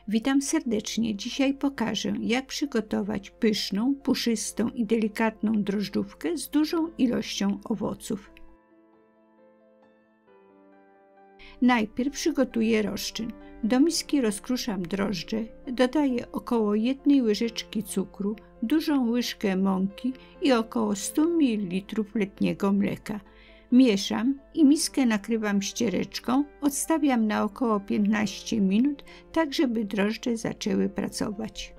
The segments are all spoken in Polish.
Witam serdecznie. Dzisiaj pokażę, jak przygotować pyszną, puszystą i delikatną drożdżówkę z dużą ilością owoców. Najpierw przygotuję rozczyn. Do miski rozkruszam drożdże, dodaję około 1 łyżeczki cukru, dużą łyżkę mąki i około 100 ml letniego mleka. Mieszam i miskę nakrywam ściereczką, odstawiam na około 15 minut, tak żeby drożdże zaczęły pracować.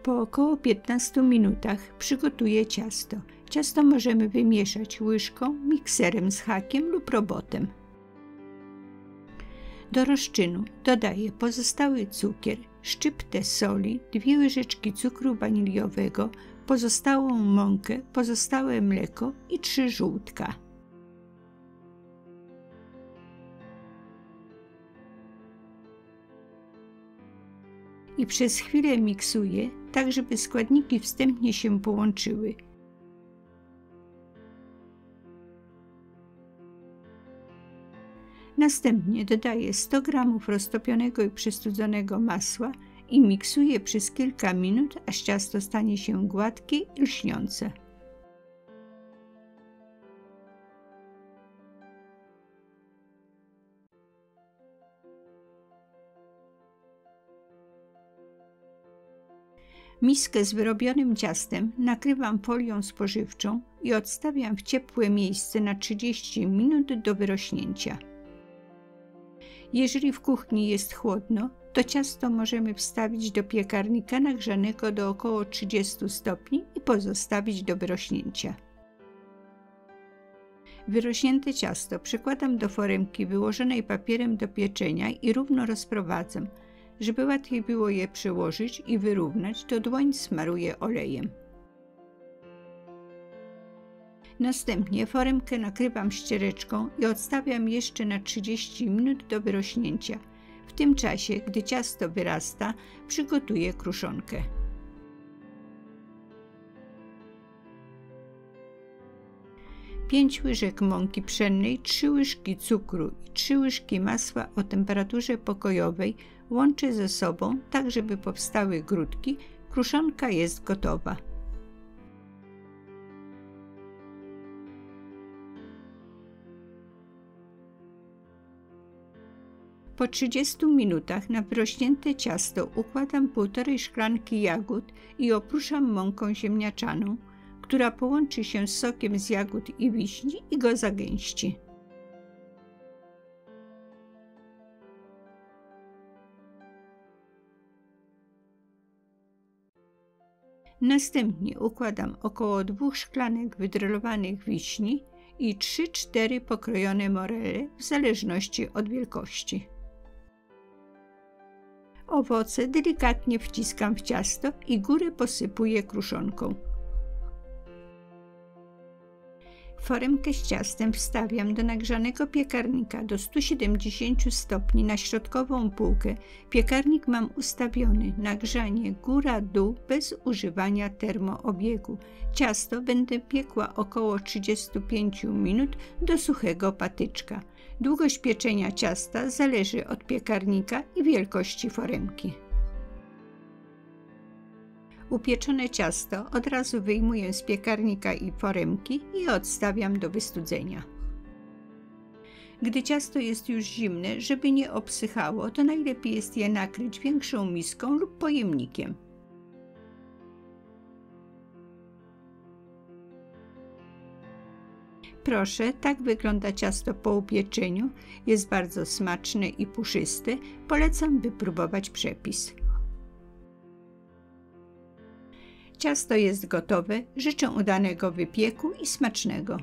Po około 15 minutach przygotuję ciasto. Ciasto możemy wymieszać łyżką, mikserem z hakiem lub robotem. Do rozczynu dodaję pozostały cukier, szczyptę soli, 2 łyżeczki cukru waniliowego, pozostałą mąkę, pozostałe mleko i 3 żółtka. I przez chwilę miksuję, tak żeby składniki wstępnie się połączyły. Następnie dodaję 100 g roztopionego i przestudzonego masła i miksuję przez kilka minut, aż ciasto stanie się gładkie i lśniące. Miskę z wyrobionym ciastem nakrywam folią spożywczą i odstawiam w ciepłe miejsce na 30 minut do wyrośnięcia. Jeżeli w kuchni jest chłodno, to ciasto możemy wstawić do piekarnika nagrzanego do około 30 stopni i pozostawić do wyrośnięcia. Wyrośnięte ciasto przykładam do foremki wyłożonej papierem do pieczenia i równo rozprowadzam. Żeby łatwiej było je przełożyć i wyrównać, to dłoń smaruję olejem. Następnie foremkę nakrywam ściereczką i odstawiam jeszcze na 30 minut do wyrośnięcia. W tym czasie, gdy ciasto wyrasta, przygotuję kruszonkę. Pięć łyżek mąki pszennej, 3 łyżki cukru i 3 łyżki masła o temperaturze pokojowej łączę ze sobą, tak żeby powstały grudki. Kruszonka jest gotowa. Po 30 minutach na wyrośnięte ciasto układam 1,5 szklanki jagód i oprószam mąką ziemniaczaną, która połączy się z sokiem z jagód i wiśni i go zagęści. Następnie układam około 2 szklanek wydrolowanych wiśni i 3-4 pokrojone morele w zależności od wielkości. Owoce delikatnie wciskam w ciasto i górę posypuję kruszonką. Foremkę z ciastem wstawiam do nagrzanego piekarnika do 170 stopni na środkową półkę. Piekarnik mam ustawiony na grzanie góra-dół bez używania termoobiegu. Ciasto będę piekła około 35 minut do suchego patyczka. Długość pieczenia ciasta zależy od piekarnika i wielkości foremki. Upieczone ciasto od razu wyjmuję z piekarnika i foremki i odstawiam do wystudzenia. Gdy ciasto jest już zimne, żeby nie obsychało, to najlepiej jest je nakryć większą miską lub pojemnikiem. Proszę, tak wygląda ciasto po upieczeniu. Jest bardzo smaczne i puszyste. Polecam wypróbować przepis. Ciasto jest gotowe. Życzę udanego wypieku i smacznego.